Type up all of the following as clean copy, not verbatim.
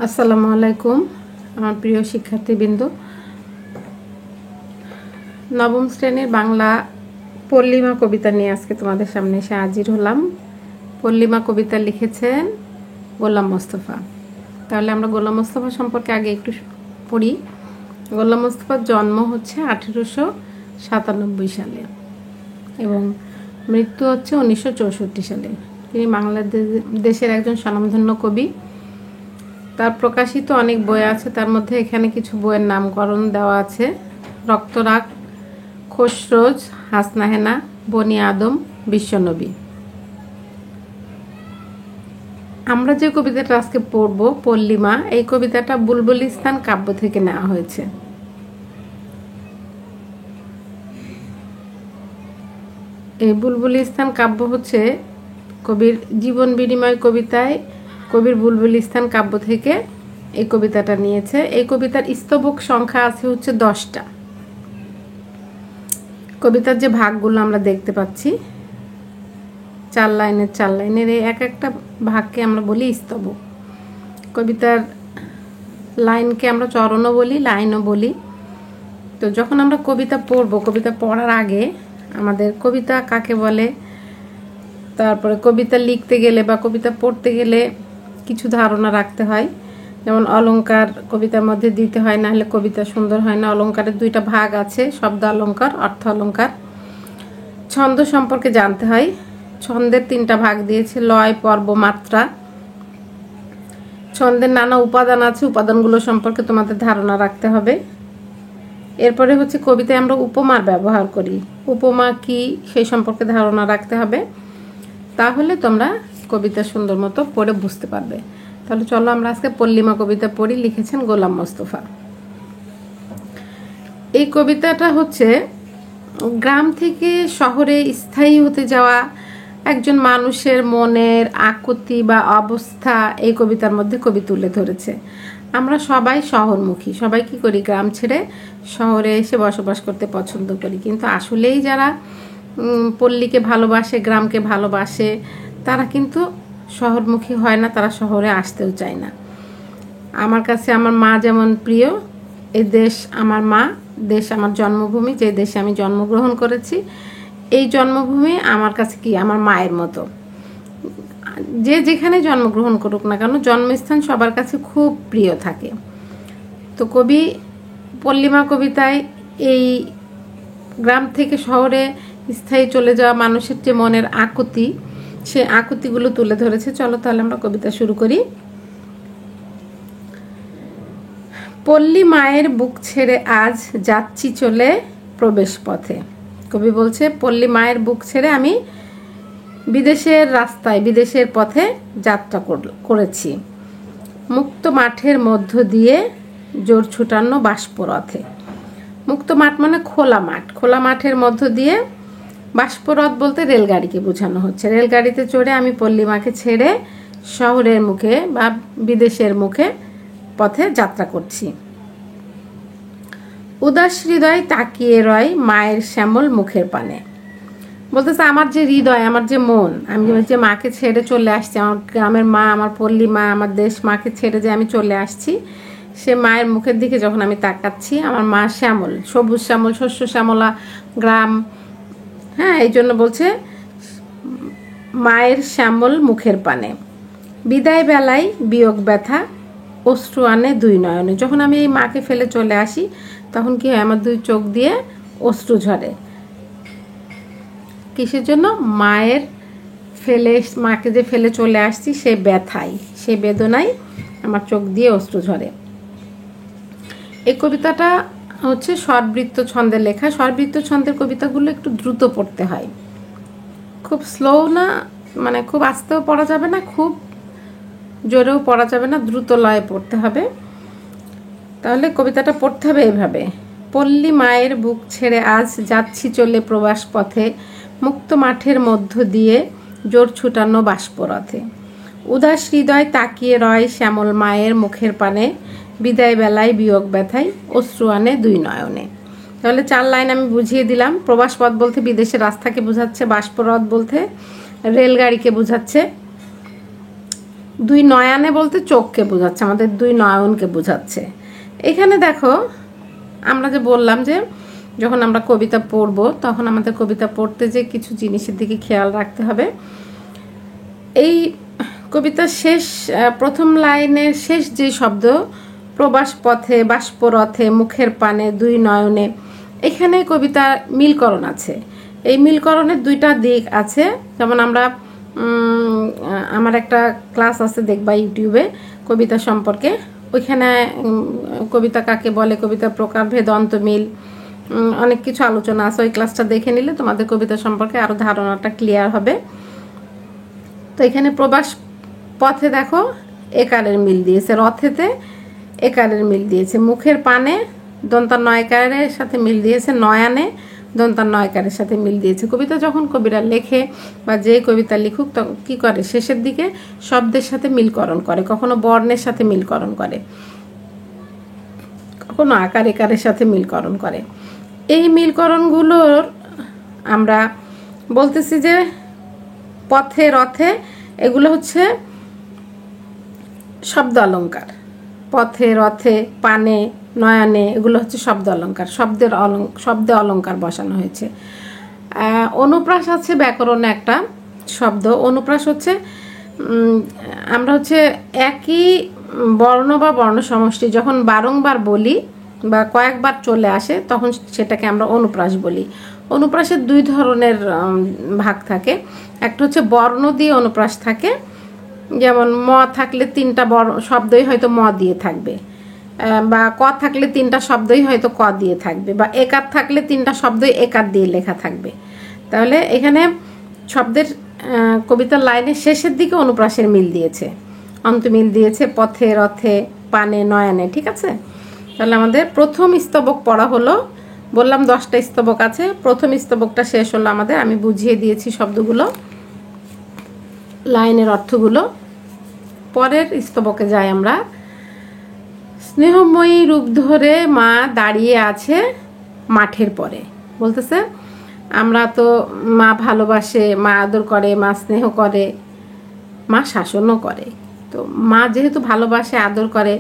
আসসালামু আলাইকুম আমার প্রিয় শিক্ষার্থীবৃন্দ। নবম শ্রেণীর বাংলা পল্লিমা কবিতা নিয়ে আজকে তোমাদের সামনে এসে হাজির হলাম। পল্লিমা কবিতা লিখেছেন গোলাম মোস্তফা। তাহলে আমরা গোলাম মোস্তফা সম্পর্কে আগে একটু পড়ি। গোলাম মোস্তফার জন্ম হচ্ছে 1897 সালে এবং মৃত্যু হচ্ছে 1964 সালে। তিনি বাংলাদেশের একজন স্বনামধন্য কবি। তার প্রকাশিত অনেক বই আছে, তার মধ্যে এখানে কিছু বইয়ের নামকরণ দেওয়া আছে: রক্তরাগ, খসরোজ, হাসনাহেনা, বনি আদম, বিশ্বনবী। আমরা যে কবিতাটা আজকে পড়ব পল্লিমা, এই কবিতাটা বুলবুলিস্তান কাব্য থেকে নেওয়া হয়েছে। এই বুলবুলিস্তান কাব্য হচ্ছে কবির জীবন বিনিময় কবিতায় কবির বুলবুলিস্তান কাব্য থেকে এই কবিতাটা নিয়েছে। এই কবিতার স্তবক সংখ্যা আছে হচ্ছে 10টা। কবিতার যে ভাগগুলো আমরা দেখতে পাচ্ছি 4 লাইনের এই এক একটা ভাগকে আমরা বলি স্তবক। কবিতার লাইনকে আমরা চরণও বলি, লাইনও বলি। তো যখন আমরা কবিতা পড়ব, কবিতা পড়ার আগে আমাদের কবিতা কাকে বলে, তারপরে কবিতা লিখতে গেলে বা কবিতা পড়তে গেলে কিছু ধারণা রাখতে হয়। যেমন অলংকার কবিতার মধ্যে দিতে হয়, না হলে কবিতা সুন্দর হয় না। অলংকারের 2টা ভাগ আছে, শব্দ অলংকার, অর্থ অলংকার। ছন্দ সম্পর্কে জানতে হয়। ছন্দের 3টা ভাগ দিয়েছে: লয়, পর্ব, মাত্রা। ছন্দের নানা উপাদান আছে, উপাদানগুলো সম্পর্কে তোমাদের ধারণা রাখতে হবে। এরপরে হচ্ছে কবিতায় আমরা উপমার ব্যবহার করি, উপমা কি সেই সম্পর্কে ধারণা রাখতে হবে। তাহলে তোমরা কবিতা সুন্দর মতো পড়ে বুঝতে পারবে। তাহলে চলো আমরা আজকে পল্লিমা কবিতা পড়ি। লিখেছেন গোলাম মোস্তফা। এই কবিতাটা হচ্ছে গ্রাম থেকে শহরে স্থায়ী হতে যাওয়া একজন মানুষের মনের আকুতি বা অবস্থা এই কবিতার মধ্যে কবি তুলে ধরেছে। আমরা সবাই শহরমুখী, সবাই কি করি, গ্রাম ছেড়ে শহরে এসে বসবাস করতে পছন্দ করি। কিন্তু আসলেই যারা পল্লীকে ভালোবাসে, গ্রামকে ভালোবাসে, তারা কিন্তু শহরমুখী হয় না, তারা শহরে আসতেও চায় না। আমার কাছে আমার মা যেমন প্রিয়, এই দেশ আমার মা, দেশ আমার জন্মভূমি, যে দেশে আমি জন্মগ্রহণ করেছি, এই জন্মভূমি আমার কাছে কি আমার মায়ের মতো। যে যেখানে জন্মগ্রহণ করুক না কেন, জন্মস্থান সবার কাছে খুব প্রিয় থাকে। তো কবি পল্লিমা কবিতায় এই গ্রাম থেকে শহরে স্থায়ী চলে যাওয়া মানুষের যে মনের আকুতি, সে আকুতিগুলো তুলে ধরেছে। চলো তাহলে আমরা কবিতা শুরু করি। পল্লী মায়ের বুক ছেড়ে আজ যাচ্ছি চলে প্রবেশ পথে। কবি বলছে পল্লী মায়ের বুক ছেড়ে আমি বিদেশের রাস্তায়, বিদেশের পথে যাত্রা করেছি। মুক্ত মাঠের মধ্য দিয়ে জোর ছুটানো বাষ্পরথে। মুক্ত মাঠ মানে খোলা মাঠ, খোলা মাঠের মধ্য দিয়ে বাষ্পরথ বলতে রেলগাড়িকে বোঝানো হচ্ছে। রেলগাড়িতে চড়ে আমি পল্লিমাকে ছেড়ে শহরের মুখে বা বিদেশের মুখে পথে যাত্রা করছি। উদাস হৃদয় তাকিয়ে রয় মায়ের শ্যামল মুখের পানে। বলতেছে আমার যে হৃদয়, আমার যে মন, আমি যে মাকে ছেড়ে চলে আসছি, আমার গ্রামের মা, আমার পল্লী মা, আমার দেশ মাকে ছেড়ে যে আমি চলে আসছি, সে মায়ের মুখের দিকে যখন আমি তাকাচ্ছি, আমার মা শ্যামল, সবুজ শ্যামল, শস্য শ্যামলা গ্রাম। হ্যাঁ, এই জন্য বলছে মায়ের শ্যামল মুখের পানে। বিদায় বেলায় বিয়োগ ব্যথা অশ্রু আনে 2 নয়নে। যখন আমি এই মাকে ফেলে চলে আসি, তখন কি হয়, আমার 2 চোখ দিয়ে অশ্রু ঝরে। কিসের জন্য? মাকে যে ফেলে চলে আসছি, সে ব্যথায়, সে বেদনায় আমার চোখ দিয়ে অশ্রু ঝরে। এই কবিতাটা হচ্ছে স্বরবৃত্ত ছন্দে লেখা। স্বরবৃত্ত ছন্দের কবিতাগুলো একটু দ্রুত পড়তে হয়, খুব স্লো না, মানে খুব আস্তেও পড়া যাবে না, খুব জোরেও পড়া যাবে না, দ্রুত লয়ে পড়তে হবে। তাহলে কবিতাটা পড়তে হবে এভাবে: পল্লী মায়ের বুক ছেড়ে আজ যাচ্ছি চলে প্রবাস পথে, মুক্ত মাঠের মধ্য দিয়ে জোর ছুটানো বাষ্পরথে। উদাস হৃদয় তাকিয়ে রয় শ্যামল মায়ের মুখের পানে, বিদায় বেলায় বিয়োগ ব্যথায় অশ্রু আনে 2 নয়নে। তাহলে 4 লাইন আমি বুঝিয়ে দিলাম। প্রবাস পথ বলতে বিদেশের রাস্তাকে বোঝাচ্ছে, বাষ্পরথ বলতে রেলগাড়িকে বোঝাচ্ছে। দুই নয়নে বলতে চোখকে বোঝাচ্ছে, আমাদের দুই নয়নকে বোঝাচ্ছে। এখানে দেখো আমরা যে বললাম যে যখন আমরা কবিতা পড়ব তখন আমাদের কবিতা পড়তে যে কিছু জিনিসের দিকে খেয়াল রাখতে হবে। এই কবিতার শেষ প্রথম লাইনের শেষ যে শব্দ প্রবাস পথে বাষ্পরথে মুখের পানে দুই নয়নে, এখানে কবিতার মিলকরণ আছে। এই মিলকরণের দুইটা দিক আছে। যেমন আমরা আমার একটা ক্লাস আছে দেখবা ইউটিউবে কবিতা সম্পর্কে, ওইখানে কবিতা কাকে বলে, কবিতার প্রকারভেদ, অন্তমিল, অনেক কিছু আলোচনা আছে। ওই ক্লাসটা দেখে নিলে তোমাদের কবিতা সম্পর্কে আরও ধারণাটা ক্লিয়ার হবে। তো এখানে প্রবাস পথে দেখো একারের মিল দিয়েছে, রথেতে একারের মিল দিয়েছে, মুখের পানে দন্তার নয়কারের সাথে মিল দিয়েছে, নয়ানে দন্তার নয়কারের সাথে মিল দিয়েছে। কবিতা যখন কবিরা লেখে বা যে কবিতা লিখুক তখন কী করে, শেষের দিকে শব্দের সাথে মিলকরণ করে, কখনো বর্ণের সাথে মিলকরণ করে, কখনো আকার একারের সাথে মিলকরণ করে। এই মিলকরণগুলোর আমরা বলতেছি যে পথে রথে, এগুলো হচ্ছে শব্দ অলঙ্কার। পথে রথে পানে নয়নে এগুলো হচ্ছে শব্দ অলঙ্কার, শব্দে অলঙ্কার বসানো হয়েছে। অনুপ্রাস আছে ব্যাকরণে একটা শব্দ। অনুপ্রাস হচ্ছে আমরা হচ্ছে একই বর্ণ বা বর্ণ সমষ্টি যখন বারংবার বলি বা কয়েকবার চলে আসে তখন সেটাকে আমরা অনুপ্রাস বলি। অনুপ্রাসের দুই ধরনের ভাগ থাকে। একটা হচ্ছে বর্ণ দিয়ে অনুপ্রাস থাকে, যেমন ম থাকলে তিনটা শব্দই হয়তো ম দিয়ে থাকবে, বা ক থাকলে তিনটা শব্দই হয়তো ক দিয়ে থাকবে, বা একার থাকলে তিনটা শব্দই একার দিয়ে লেখা থাকবে। তাহলে এখানে শব্দের কবিতার লাইনের শেষের দিকে অনুপ্রাসের মিল দিয়েছে, অন্তমিল দিয়েছে পথে রথে পানে নয়নে। ঠিক আছে, তাহলে আমাদের প্রথম স্তবক পড়া হলো। বললাম 10টা স্তবক আছে, প্রথম স্তবকটা শেষ হলো আমাদের। আমি বুঝিয়ে দিয়েছি শব্দগুলো, লাইনের অর্থগুলো। পরের স্তবকে যাই আমরা। স্নেহময়ী রূপ ধরে মা দাঁড়িয়ে আছে মাঠের পরে। বলতেছে আমরা তো মা ভালোবাসে, মা আদর করে, মা স্নেহ করে, মা শাসনও করে। তো মা যেহেতু ভালোবাসে আদর করে,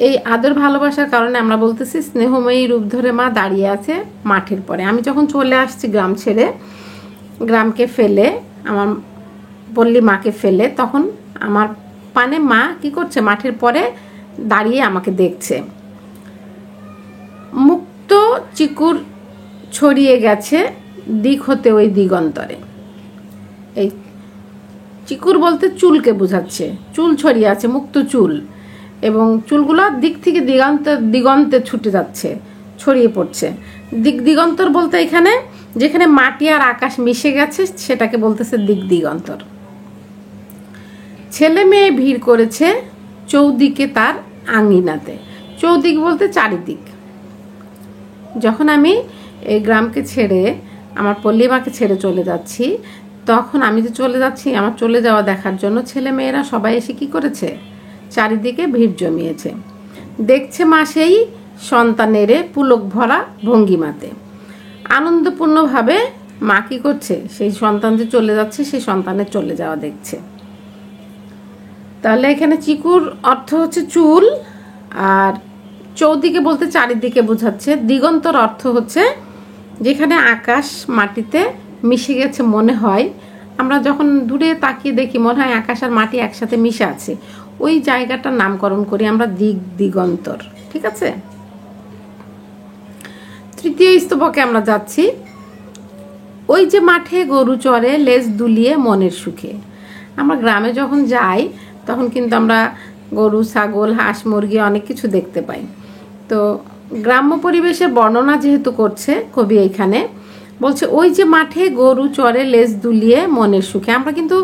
এই আদর ভালোবাসার কারণে আমরা বলতেছি স্নেহময়ী রূপ ধরে মা দাঁড়িয়ে আছে মাঠের পরে। আমি যখন চলে আসছি গ্রাম ছেড়ে, গ্রামকে ফেলে, আমার পল্লী মাকে ফেলে, তখন আমার পানে মা কি করছে, মাঠের পরে দাঁড়িয়ে আমাকে দেখছে। মুক্ত চিকুর ছড়িয়ে গেছে দিক হতে ওই দিগন্তরে। এই চিকুর বলতে চুলকে বোঝাচ্ছে, চুল ছড়িয়ে আছে, মুক্ত চুল, এবং চুলগুলো দিক থেকে দিগন্তে ছুটে যাচ্ছে, ছড়িয়ে পড়ছে। দিগন্তর বলতে এখানে যেখানে মাটি আর আকাশ মিশে গেছে সেটাকে বলতেছে দিগন্তর। ছেলে মেয়ে ভিড় করেছে চৌদিকে তার আঙিনাতে। চৌদিক বলতে চারিদিক। যখন আমি এই গ্রামকে ছেড়ে আমার পল্লীমাকে ছেড়ে চলে যাচ্ছি, তখন আমি যে চলে যাচ্ছি আমার চলে যাওয়া দেখার জন্য ছেলে মেয়েরা সবাই এসে কি করেছে, চারিদিকে ভিড় জমিয়েছে। দেখছে মা সেই সন্তানেরে পুলক ভরা ভঙ্গিমাতে। আনন্দপূর্ণভাবে মা কি করছে, সেই সন্তান যে চলে যাচ্ছে সেই সন্তানের চলে যাওয়া দেখছে। তাহলে এখানে চিকুর অর্থ হচ্ছে চুল, আর চৌদিকে বলতে চারিদিকে বোঝাচ্ছে। দিগন্তর অর্থ হচ্ছে যেখানে আকাশ মাটিতে মিশে গেছে মনে হয়, আমরা যখন দূরে তাকিয়ে দেখি মনে হয় আকাশ আর মাটি একসাথে মিশে আছে, ওই জায়গাটার নামকরণ করি আমরা দিগন্তর। ঠিক আছে, তৃতীয় স্তবকে আমরা যাচ্ছি। ওই যে মাঠে গরু চড়ে লেজ দুলিয়ে মনের সুখে। আমরা গ্রামে যখন যাই তখন কিন্তু আমরা গরু, ছাগল, হাঁস, মুরগি অনেক কিছু দেখতে পাই। তো গ্রাম্য পরিবেশের বর্ণনা যেহেতু করছে কবি, এইখানে বলছে ওই যে মাঠে গরু চড়ে লেজ দুলিয়ে মনের সুখে। আমরা কিন্তু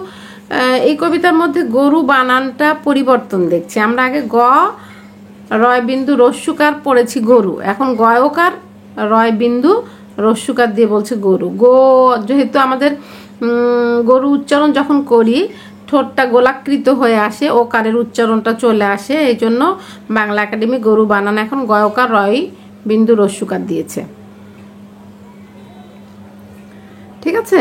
এই কবিতার মধ্যে গরু বানানটা পরিবর্তন দেখছি। আমরা আগে গ রয় বিন্দু রস্যুকার পড়েছি গরু, এখন গয়কার রয় বিন্দু রস্যুকার দিয়ে বলছে গরু। যেহেতু আমাদের গরু উচ্চারণ যখন করি ঠোঁটটা গোলাকৃত হয়ে আসে, ওকারের উচ্চারণটা চলে আসে, এই জন্য বাংলা একাডেমি গরু বানান এখন গয়কার রয় বিন্দু রস্যুকার দিয়েছে। ঠিক আছে,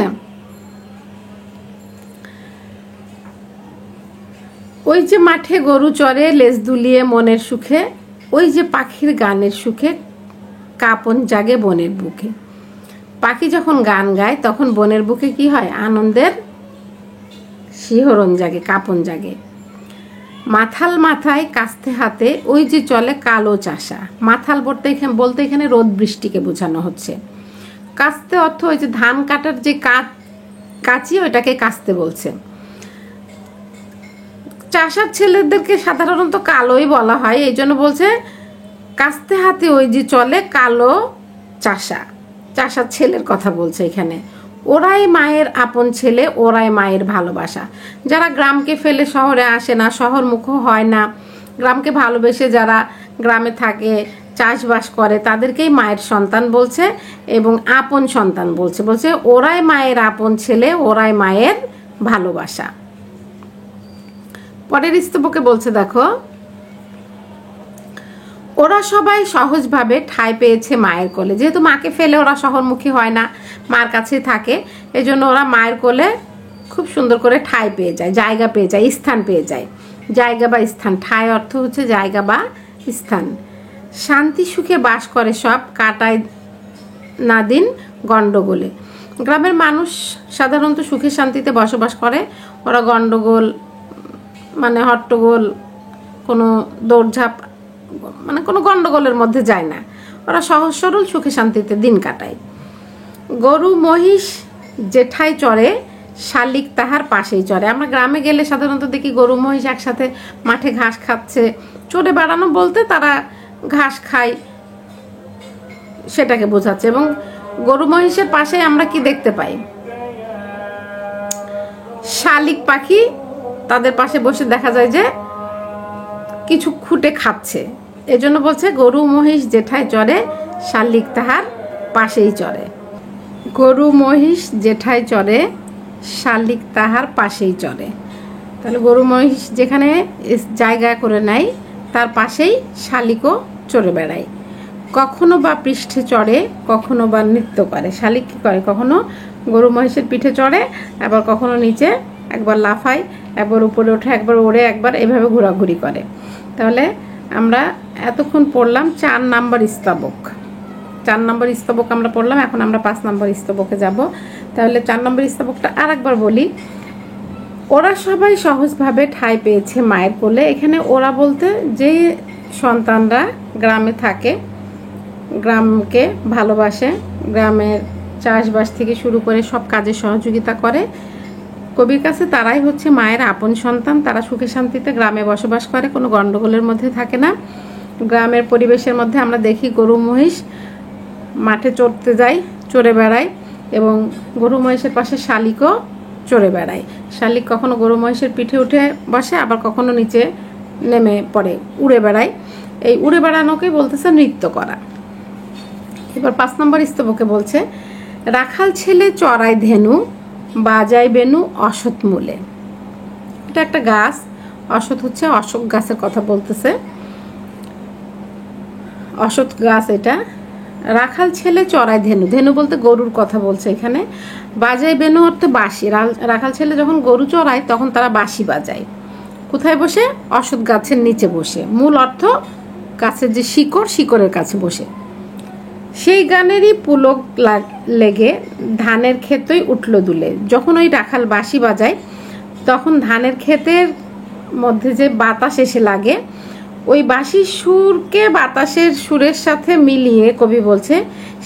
ওই যে মাঠে গরু চড়ে লেজ দুলিয়ে মনের সুখে, ওই যে পাখির গানের সুখে কাঁপন জাগে বনের বুকে। পাখি যখন গান গায় তখন বনের বুকে কি হয়? আনন্দের শিহরণ জাগে, কাঁপন জাগে। মাথাল মাথায় কাস্তে হাতে ওই যে চলে কালো চাষা। মাথাল বলতে এখানে রোদ বৃষ্টিকে বোঝানো হচ্ছে। কাস্তে অর্থ ওই যে ধান কাটার যে কাঁচি, ওইটাকে কাস্তে বলছে। চাষার ছেলেদেরকে সাধারণত কালোই বলা হয়, এই জন্য বলছে কাস্তে হাতে ওই যে চলে কালো চাষা। চাষার ছেলের কথা বলছে এখানে। ওরাই মায়ের আপন ছেলে, ওরাই মায়ের ভালোবাসা। যারা গ্রামকে ফেলে শহরে আসে না, শহরমুখ হয় না, গ্রামকে ভালোবেসে যারা গ্রামে থাকে, চাষবাস করে, তাদেরকেই মায়ের সন্তান বলছে এবং আপন সন্তান বলছে। বলছে ওরাই মায়ের আপন ছেলে, ওরাই মায়ের ভালোবাসা। পরের স্তবকে বলছে দেখো, ওরা সবাই সহজভাবে ঠাঁই পেয়েছে মায়ের কোলে। যেহেতু মাকে ফেলে ওরা শহরমুখী হয় না, মার কাছেই থাকে, এই জন্য ওরা মায়ের কোলে খুব সুন্দর করে ঠাঁই পেয়ে যায়, জায়গা পেয়ে যায়, স্থান পেয়ে যায়। জায়গা বা স্থান, ঠাঁই অর্থ হচ্ছে জায়গা বা স্থান। শান্তি সুখে বাস করে সব, কাটায় না দিন গণ্ডগোলে। গ্রামের মানুষ সাধারণত সুখে শান্তিতে বসবাস করে। ওরা গণ্ডগোল মানে হট্টগোল, কোনো দৌড়ঝাঁপ মানে কোনো গণ্ডগোলের মধ্যে যায় না। ওরা সহজ সরল সুখে শান্তিতে দিন কাটায়। গরু মহিষ যেঠায় চড়ে, শালিক তাহার পাশেই চড়ে। আমরা গ্রামে গেলে সাধারণত দেখি গরু মহিষ একসাথে মাঠে ঘাস খাচ্ছে। চড়ে বেড়ানো বলতে তারা ঘাস খায়, সেটাকে বোঝাচ্ছে। এবং গরু মহিষের পাশে আমরা কি দেখতে পাই? শালিক পাখি, তাদের পাশে বসে দেখা যায় যে কিছু খুঁটে খাচ্ছে। এজন্য বলছে গরু মহিষ যেঠায় চড়ে, শালিক তাহার পাশেই চড়ে। গরু মহিষ যেঠায় চড়ে, শালিক তাহার পাশেই চড়ে। তাহলে গরু মহিষ যেখানে জায়গা করে নেয়, তার পাশেই শালিকও চড়ে বেড়ায়। কখনো বা পৃষ্ঠে চড়ে, কখনো বা নৃত্য করে। শালিক কী করে? কখনো গরু মহিষের পিঠে চড়ে, আবার কখনো নিচে একবার লাফায়, একবার উপরে ওঠে, একবার ওড়ে, একবার এভাবে ঘোরাঘুরি করে। তাহলে আমরা এতক্ষণ পড়লাম 4 নম্বর স্তবক। 4 নম্বর স্তবক আমরা পড়লাম। এখন আমরা 5 নম্বর স্তবকে যাব। তাহলে 4 নম্বর স্তবকটা আর একবার বলি। ওরা সবাই সহজভাবে ঠাঁই পেয়েছে মায়ের কোলে। এখানে ওরা বলতে যে সন্তানরা গ্রামে থাকে, গ্রামকে ভালোবাসে, গ্রামের চাষবাস থেকে শুরু করে সব কাজে সহযোগিতা করে, কবির কাছে তারাই হচ্ছে মায়ের আপন সন্তান। তারা সুখে শান্তিতে গ্রামে বসবাস করে, কোনো গণ্ডগোলের মধ্যে থাকে না। গ্রামের পরিবেশের মধ্যে আমরা দেখি গরু মহিষ মাঠে চড়তে যায়, চড়ে বেড়ায়, এবং গরু মহিষের পাশে শালিকও চড়ে বেড়ায়। শালিক কখনো গরু মহিষের পিঠে উঠে বসে, আবার কখনো নিচে নেমে পড়ে, উড়ে বেড়ায়। এই উড়ে বেড়ানোকেই বলতেছে নৃত্য করা। এবার 5 নম্বর স্তবকে বলছে, রাখাল ছেলে চড়াই ধেনু, বাজায় বেনু অসৎ মূলে। এটা একটা গাছ, অসৎ হচ্ছে অশোক গাছের কথা বলতেছে, অসৎ গাছ এটা। রাখাল ছেলে চড়াই ধেনু, ধেনু বলতে গরুর কথা বলছে এখানে। বাজায় বেনু অর্থে বাঁশি। রাখাল ছেলে যখন গরু চড়ায় তখন তারা বাঁশি বাজায়। কোথায় বসে? অসৎ গাছের নিচে বসে। মূল অর্থ গাছের যে শিকড়, শিকড়ের কাছে বসে। সেই গানেরই পুলক লেগে ধানের ক্ষেতই উঠল দুলে। যখন ওই রাখাল বাঁশি বাজায় তখন ধানের ক্ষেতের মধ্যে যে বাতাস এসে লাগে, ওই বাঁশির সুরকে বাতাসের সুরের সাথে মিলিয়ে কবি বলছে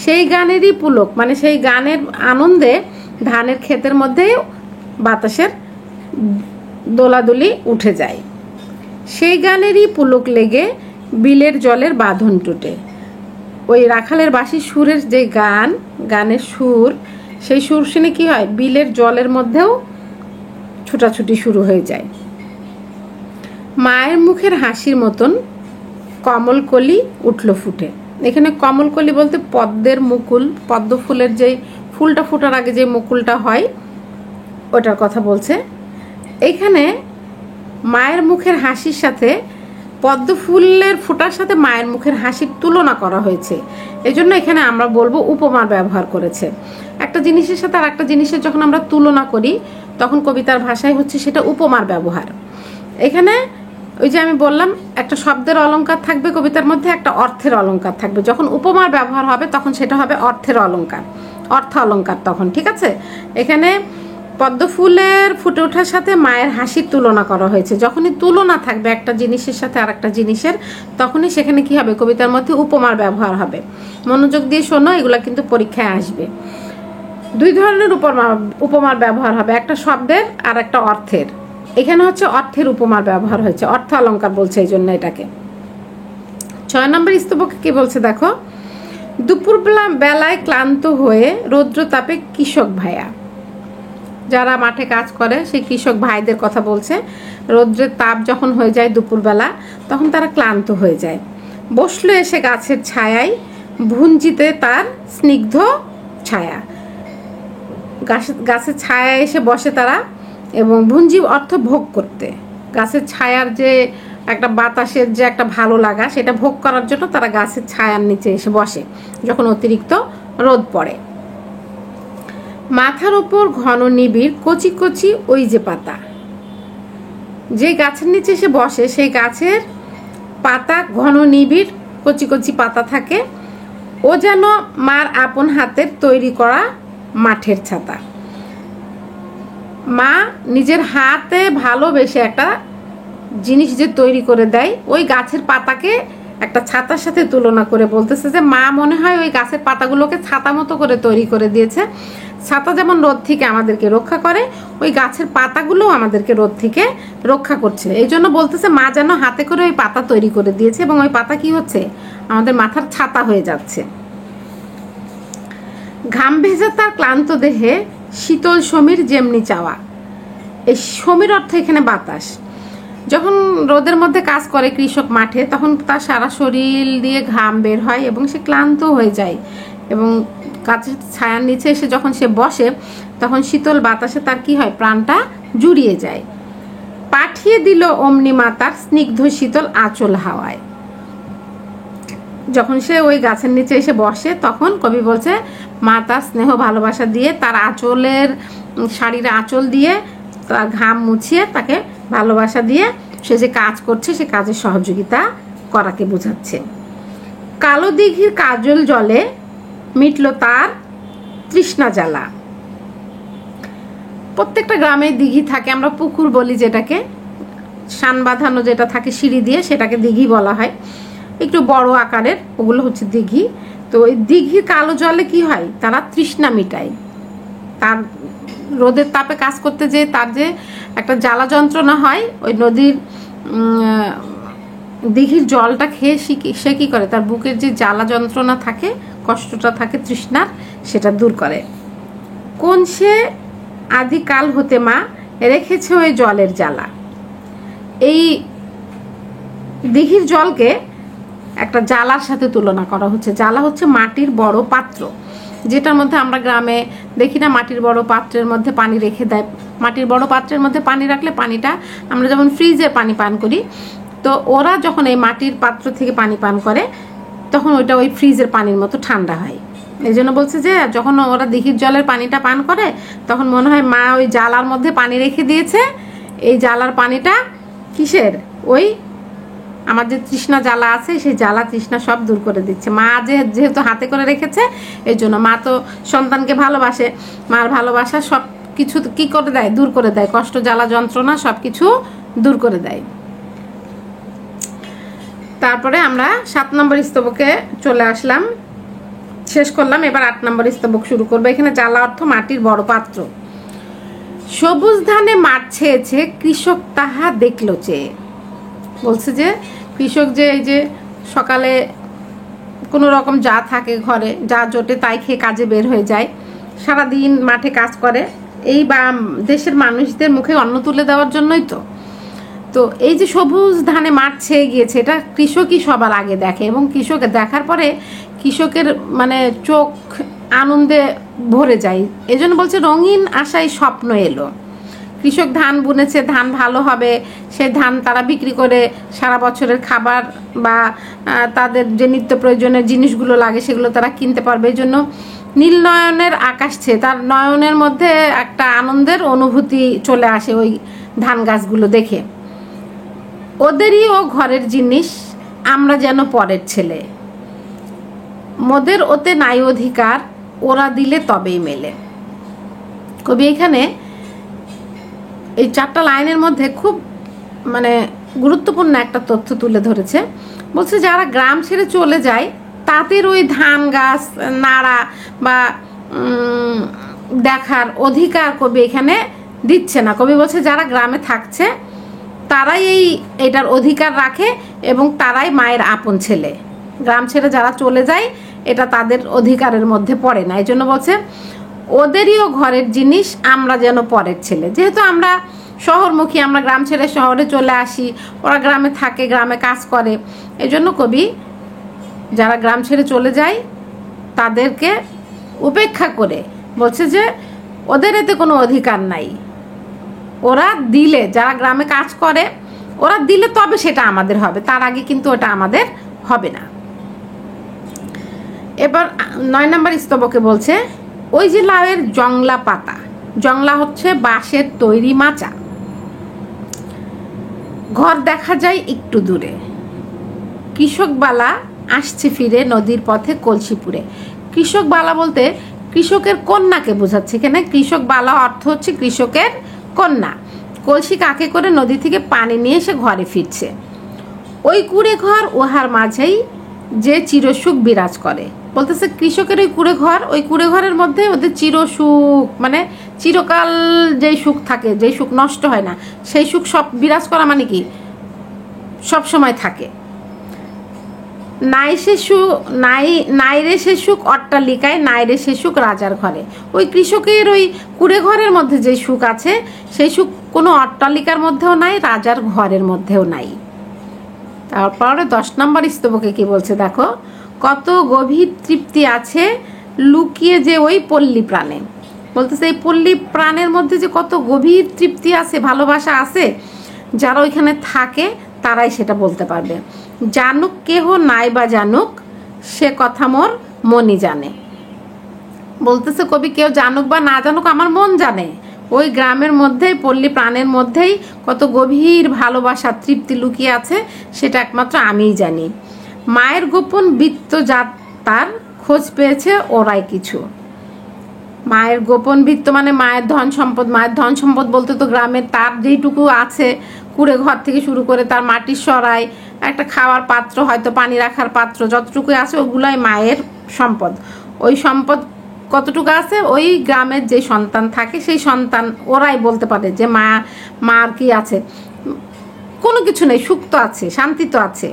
সেই গানেরই পুলক, মানে সেই গানের আনন্দে ধানের ক্ষেতের মধ্যে বাতাসের দোলাদুলি উঠে যায়। সেই গানেরই পুলক লেগে বিলের জলের বাঁধন টুটে। ওই রাখালের বাঁশির সুরের যে গানের সুর, সেই সুর শুনে কি হয়? বিলের জলের মধ্যেও ছুটাছুটি শুরু হয়ে যায়। মায়ের মুখের হাসির মতন কমলকলি উঠল ফুটে। এখানে কমলকলি বলতে পদ্মের মুকুল, পদ্ম ফুলের যে ফুলটা ফোটার আগে যে মুকুলটা হয়, ওটার কথা বলছে। এখানে মায়ের মুখের হাসির সাথে পদ্ম ফুলের ফোটার সাথে মায়ের মুখের হাসির তুলনা করা হয়েছে। এই জন্য এখানে আমরা বলবো উপমার ব্যবহার করেছে। একটা জিনিসের সাথে আর একটা জিনিসের যখন আমরা তুলনা করি তখন কবিতার ভাষায় হচ্ছে সেটা উপমার ব্যবহার। এখানে ওই যে আমি বললাম একটা শব্দের অলংকার থাকবে কবিতার মধ্যে, একটা অর্থের অলংকার থাকবে। যখন উপমার ব্যবহার হবে তখন সেটা হবে অর্থের অলংকার, অর্থ অলংকার তখন, ঠিক আছে। এখানে পদ্ম ফুলের ফুটে ওঠার সাথে মায়ের হাসির তুলনা করা হয়েছে। যখনই তুলনা থাকবে একটা জিনিসের সাথে আর একটা জিনিসের, তখনই সেখানে কি হবে, কবিতার মধ্যে উপমার ব্যবহার হবে। মনোযোগ দিয়ে শোনো, এগুলা কিন্তু পরীক্ষায় আসবে। দুই ধরনের উপমার ব্যবহার হবে, একটা শব্দের আর একটা অর্থের। এখানে হচ্ছে অর্থের উপমার ব্যবহার হয়েছে, অর্থ অলংকার বলছে এই জন্য এটাকে। 6 নম্বর স্তবকে কি বলছে দেখো, দুপুর বেলায় ক্লান্ত হয়ে রৌদ্র তাপে কৃষক ভাইয়া, যারা মাঠে কাজ করে সেই কৃষক ভাইদের কথা বলছে। রৌদ্রের তাপ যখন হয়ে যায় দুপুরবেলা, তখন তারা ক্লান্ত হয়ে যায়। বসলো এসে গাছের ছায়ায়, ভুঞ্জিতে তার স্নিগ্ধ ছায়া। গাছের ছায়ায় এসে বসে তারা, এবং ভুঞ্জি অর্থ ভোগ করতে, গাছের ছায়ার যে একটা বাতাসের যে একটা ভালো লাগা, সেটা ভোগ করার জন্য তারা গাছের ছায়ার নিচে এসে বসে যখন অতিরিক্ত রোদ পড়ে। মাথার উপর ঘন নিবিড় কচি কচি ওই যে পাতা, যে গাছের নিচে এসে বসে সেই গাছের পাতা ঘন নিবিড় কচি কচি পাতা থাকে। ও যেন মার আপন হাতের তৈরি করা মাঠের ছাতা। মা নিজের হাতে ভালোবেসে একটা জিনিস যে তৈরি করে দেয়, ওই গাছের পাতাকে একটা ছাতার সাথে তুলনা করে বলতেছে যে মা মনে হয় ওই গাছের পাতাগুলোকে ছাতা মতো করে তৈরি করে দিয়েছে। ছাতা যেমন রোদ থেকে আমাদেরকে রক্ষা করে, ওই গাছের পাতাগুলো আমাদেরকে রোদ থেকে রক্ষা করছে। এই জন্য বলতেছে মা যেন হাতে করে ওই পাতা তৈরি করে দিয়েছে, এবং ওই পাতা কি হচ্ছে, আমাদের মাথার ছাতা হয়ে যাচ্ছে। ঘাম ভেজা তার ক্লান্ত দেহে শীতল সমীর যেমনি চাওয়া। এই সমীর অর্থ এখানে বাতাস। যখন রোদের মধ্যে কাজ করে কৃষক মাঠে, তখন তার সারা শরীর দিয়ে ঘাম বের হয় এবং সে ক্লান্ত হয়ে যায়, এবং গাছের ছায়ার নিচে এসে যখন সে বসে, তখন শীতল বাতাসে তার কি হয়, প্রাণটা জুড়িয়ে যায়। পাঠিয়ে দিল অমনি মাতার স্নিগ্ধ শীতল আঁচল হাওয়ায়। যখন সে ওই গাছের নিচে এসে বসে, তখন কবি বলছে মা তার স্নেহ ভালোবাসা দিয়ে, তার আঁচলের শাড়ির আঁচল দিয়ে, তার ঘাম মুছিয়ে, তাকে ভালোবাসা দিয়ে সে যে কাজ করছে সে কাজের সহযোগিতা করাকে বোঝাচ্ছে। কালো দিঘির কাজল জলে মিটল তার তৃষ্ণা জ্বালা। প্রত্যেকটা গ্রামে দিঘি থাকে, আমরা পুকুর বলি যেটাকে, শান বাঁধানো যেটা থাকে সিঁড়ি দিয়ে, সেটাকে দিঘি বলা হয়। একটু বড় আকারের, ওগুলো হচ্ছে দিঘি। তো ওই দিঘির কালো জলে কি হয়, তারা তৃষ্ণা মিটায়। তার রোদের তাপে কাজ করতে যে তার যে একটা জ্বালা যন্ত্রণা হয়, ওই নদীর দিঘির জলটা খেয়ে সে কি করে, তার বুকের যে জ্বালা যন্ত্রণা থাকে, কষ্টটা থাকে তৃষ্ণার, সেটা দূর করে। কোন সে আদিকাল হতে মা রেখেছে ওই জলের জ্বালা। এই দিঘির জলকে একটা জ্বালার সাথে তুলনা করা হচ্ছে। জ্বালা হচ্ছে মাটির বড় পাত্র, যেটার মধ্যে আমরা গ্রামে দেখি না, মাটির বড় পাত্রের মধ্যে পানি রেখে দেয়। মাটির বড় পাত্রের মধ্যে পানি রাখলে পানিটা, আমরা যেমন ফ্রিজে পানি পান করি, তো ওরা যখন এই মাটির পাত্র থেকে পানি পান করে, তখন ওইটা ওই ফ্রিজের পানির মতো ঠান্ডা হয়। এই জন্য বলছে যে যখন ওরা দিঘির জলের পানিটা পান করে, তখন মনে হয় মা ওই জ্বালার মধ্যে পানি রেখে দিয়েছে। এই জ্বালার পানিটা কিসের, ওই আমার যে তৃষ্ণা জ্বালা আছে, সেই জ্বালা তৃষ্ণা সব দূর করে দিচ্ছে। মা যেহেতু হাতে করে রেখেছে, এই জন্য মা তো সন্তানকে ভালোবাসে, মার ভালোবাসা সব কিছু কি করে দেয়, দূর করে দেয়। কষ্ট, জ্বালা, যন্ত্রণা সব কিছু দূর করে দেয়। তারপরে আমরা 7 নম্বর স্তবকে চলে আসলাম, শেষ করলাম। এবার 8 নম্বর স্তবক শুরু করবো। এখানে জ্বালা অর্থ মাটির বড় পাত্র। সবুজ ধানে মাঠ ছেয়েছে কৃষক তাহা দেখলো চেয়ে। বলছে যে কৃষক যে এই যে সকালে কোনো রকম যা থাকে ঘরে, যা জোটে তাই খেয়ে কাজে বের হয়ে যায়, সারাদিন মাঠে কাজ করে, এই বা দেশের মানুষদের মুখে অন্ন তুলে দেওয়ার জন্যই তো। তো এই যে সবুজ ধানে মাঠ ছেয়ে গিয়েছে, এটা কৃষকই সবার আগে দেখে, এবং কৃষক দেখার পরে কৃষকের মানে চোখ আনন্দে ভরে যায়। এই জন্য বলছে রঙিন আশায় স্বপ্ন এলো। কৃষক ধান বুনেছে, ধান ভালো হবে, সেই ধান তারা বিক্রি করে সারা বছরের খাবার বা তাদের যে নিত্য প্রয়োজনীয় জিনিসগুলো লাগে সেগুলো তারা কিনতে পারবে। এই জন্য নীল নয়নের আকাশ ছেয়ে তার নয়নের মধ্যে একটা আনন্দের অনুভূতি চলে আসে ওই ধান গাছগুলো দেখে। ওদেরই ও ঘরের জিনিস, আমরা যেন পরের ছেলে। মোদের ওতে নাই অধিকার, ওরা দিলে তবেই মেলে। কবি এখানে এই 4টা লাইনের মধ্যে খুব মানে গুরুত্বপূর্ণ একটা তথ্য তুলে ধরেছে। বলছে যারা গ্রাম ছেড়ে চলে যায় তাদের ওই ধান গাছ নাড়া বা দেখার অধিকার কবি এখানে দিচ্ছে না। কবি বলছে যারা গ্রামে থাকছে তারাই এটার অধিকার রাখে এবং তারাই মায়ের আপন ছেলে। গ্রাম ছেড়ে যারা চলে যায় এটা তাদের অধিকারের মধ্যে পড়ে না। এই জন্য বলছে ওদেরইও ঘরের জিনিস, আমরা যেন পরের ছেলে। যেহেতু আমরা শহরমুখী, আমরা গ্রাম ছেড়ে শহরে চলে আসি, ওরা গ্রামে থাকে, গ্রামে কাজ করে। এই জন্য কবি যারা গ্রাম ছেড়ে চলে যায় তাদেরকে উপেক্ষা করে বলছে যে ওদের এতে কোনো অধিকার নাই। ওরা দিলে, যারা গ্রামে কাজ করে ওরা দিলে তবে সেটা আমাদের হবে, তার আগে কিন্তু ওটা আমাদের হবে না। এবার 9 নম্বর স্তবকে বলছে ওই যে লাউয়ের জংলা পাতা, জংলা হচ্ছে বাঁশের তৈরি মাচা, ঘর দেখা যায় একটু দূরে, কৃষকবালা আসছে ফিরে নদীর পথে কলসিপুরে। কৃষকবালা বলতে কৃষকের কন্যাকে বোঝাচ্ছে। এখানে কৃষকবালা অর্থ হচ্ছে কৃষকের কন্যা। কলসি কাকে করে নদী থেকে পানি নিয়ে এসে ঘরে ফিরছে। ওই কুড়ে ঘর উহার মাঝেই যে চিরসুখ বিরাজ করে। বলতেছে কৃষকের ওই কুড়ে ঘর, ওই কুড়ে ঘরের মধ্যে ওদের চিরসুখ, মানে চিরকাল যেই সুখ থাকে, যেই সুখ নষ্ট হয় না, সেই সুখ সব বিরাজ করা মানে কি সব সময় থাকে। নাই রে সে সুখ অট্টালিকায়, নাই রে সে সুখ রাজার ঘরে। ওই কৃষকের ওই কুড়ে ঘরের মধ্যে যে সুখ আছে সেই সুখ কোনো অট্টালিকার মধ্যেও নাই, রাজার ঘরের মধ্যেও নাই। তারপরে 10 নম্বর স্তবকে কি বলছে দেখো, কত গভীর তৃপ্তি আছে লুকিয়ে যে ওই পল্লী প্রাণে। বলতেছে এই পল্লী প্রাণের মধ্যে যে কত গভীর তৃপ্তি আছে, ভালোবাসা আছে, যারা ওইখানে থাকে তারাই সেটা বলতে পারবে। জানুক কেহ নাই বা জানুক, সে কথা মোর মনই জানে। বলতেছে কবি কেউ জানুক বা না জানুক আমার মন জানে, ওই গ্রামের মধ্যেই, পল্লী প্রাণের মধ্যেই কত গভীর ভালোবাসা তৃপ্তি লুকিয়ে আছে সেটা একমাত্র আমিই জানি। মায়ের গোপন বৃত্ত যা তার খোঁজ পেয়েছে ওরাই কিছু। মায়ের গোপন বৃত্ত মানে মায়ের ধন সম্পদ। মায়ের ধন সম্পদ বলতে তো গ্রামের তার যেইটুকু আছে, কুড়ে ঘর থেকে শুরু করে তার মাটির সরাই, একটা খাওয়ার পাত্র, হয়তো পানি রাখার পাত্র, যতটুকু আছে ওগুলাই মায়ের সম্পদ। ওই সম্পদ কতটুকু আছে ওই গ্রামের যে সন্তান থাকে সেই সন্তান ওরাই বলতে পারে যে মার কি আছে, কোনো কিছু নেই, সুখ তো আছে, শান্তি তো আছে।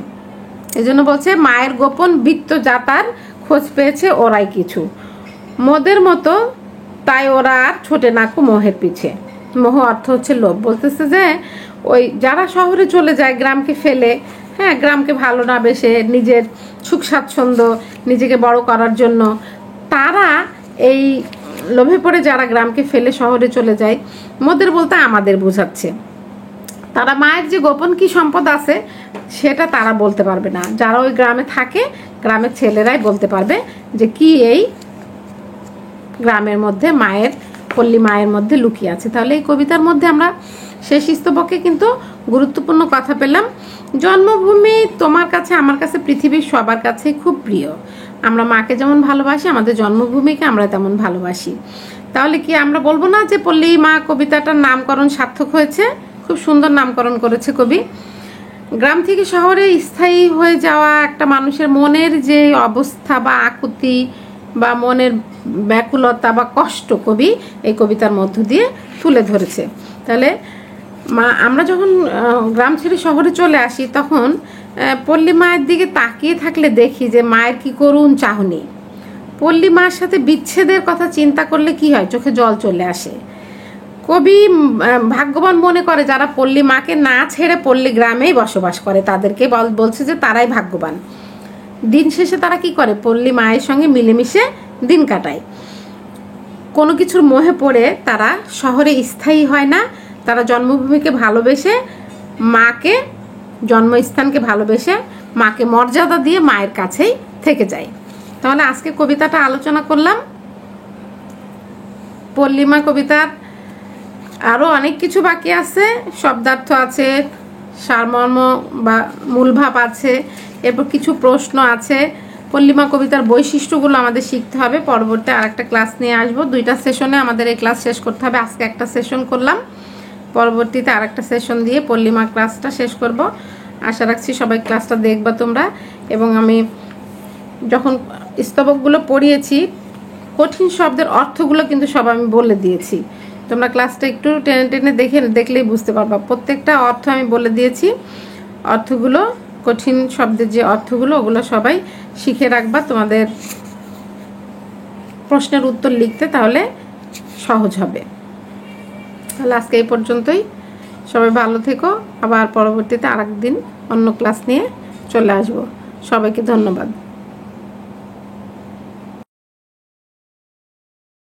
এই জন্য বলছে মায়ের গোপন বৃত্ত যা তার খোঁজ পেয়েছে ওরাই কিছু। মোদের মতো তাই ওরা আর ছোটে না কো মোহের পিছে। মোহ অর্থ হচ্ছে লোভ। বলতেছে যে ওই যারা শহরে চলে যায় গ্রামকে ফেলে, হ্যাঁ, গ্রামকে ভালো না বেসে নিজের সুখ স্বাচ্ছন্দ্য নিজেকে বড় করার জন্য, তারা এই লোভে পড়ে যারা গ্রামকে ফেলে শহরে চলে যায়, মোদের বলতে আমাদের বোঝাচ্ছে। তারা মায়ের যে গোপন কি সম্পদ আছে সেটা তারা বলতে পারবে না। যারা ওই গ্রামে থাকে গ্রামের ছেলেরাই বলতে পারবে যে কি এই গ্রামের মধ্যে মায়ের, পল্লী মায়ের মধ্যে লুকিয়ে আছে। তাহলে এই কবিতার মধ্যে আমরা শেষ স্তবকে কিন্তু গুরুত্বপূর্ণ কথা পেলাম। জন্মভূমি তোমার কাছে আমার কাছে পৃথিবীর সবার কাছে খুব প্রিয়। আমরা মাকে যেমন ভালোবাসি আমাদের জন্মভূমিকে আমরা তেমন ভালোবাসি। তাহলে কি আমরা বলবো না যে পল্লী মা কবিতাটার নামকরণ সার্থক হয়েছে? খুব সুন্দর নামকরণ করেছে কবি। গ্রাম থেকে শহরে স্থায়ী হয়ে যাওয়া একটা মানুষের মনের যে অবস্থা বা আকুতি বা মনের ব্যাকুলতা বা কষ্ট কবি এই কবিতার মধ্য দিয়ে তুলে ধরেছে। তাহলে আমরা যখন গ্রাম ছেড়ে শহরে চলে আসি তখন পল্লী মায়ের দিকে তাকিয়ে থাকলে দেখি যে মায়ের কি করুণ চাহনি। পল্লী মায়ের সাথে বিচ্ছেদের কথা চিন্তা করলে কি হয়, চোখে জল চলে আসে। কবি ভাগ্যবান মনে করে যারা পল্লী মাকে না ছেড়ে পল্লী গ্রামেই বসবাস করে, তাদেরকে বলছে যে তারাই ভাগ্যবান। দিন শেষে তারা কি করে, পল্লী মায়ের সঙ্গে মিলেমিশে দিন কাটায়। কোনো কিছুর মোহে পড়ে তারা শহরে স্থায়ী হয় না, তারা জন্মভূমিকে ভালোবেসে, মাকে, জন্মস্থানকে ভালোবেসে মাকে মর্যাদা দিয়ে মায়ের কাছেই থেকে যায়। তাহলে আজকে কবিতাটা আলোচনা করলাম। পল্লী মা কবিতার আরও অনেক কিছু বাকি আছে, শব্দার্থ আছে, সারমর্ম বা মূলভাব আছে, এরপর কিছু প্রশ্ন আছে। পল্লিমা কবিতার বৈশিষ্ট্যগুলো আমাদের শিখতে হবে। পরবর্তী আরেকটা ক্লাস নিয়ে আসবো, 2টা সেশনে আমাদের এই ক্লাস শেষ করতে হবে। আজকে একটা সেশন করলাম, পরবর্তীতে আরেকটা সেশন দিয়ে পল্লিমা ক্লাসটা শেষ করব। আশা রাখছি সবাই ক্লাসটা দেখবা তোমরা। এবং আমি যখন স্তবকগুলো পড়িয়েছি, কঠিন শব্দের অর্থগুলো কিন্তু সব আমি বলে দিয়েছি। তোমরা ক্লাসটা একটু টেনে টেনে দেখলেই বুঝতে পারবা। প্রত্যেকটা অর্থ আমি বলে দিয়েছি। অর্থগুলো, কঠিন শব্দের যে অর্থগুলো, ওগুলো সবাই শিখে রাখবা তোমাদের প্রশ্নের উত্তর লিখতে, তাহলে সহজ হবে। তাহলে আজকে এই পর্যন্তই। সবাই ভালো থেকো। আবার পরবর্তীতে আরেকদিন অন্য ক্লাস নিয়ে চলে আসবো। সবাইকে ধন্যবাদ।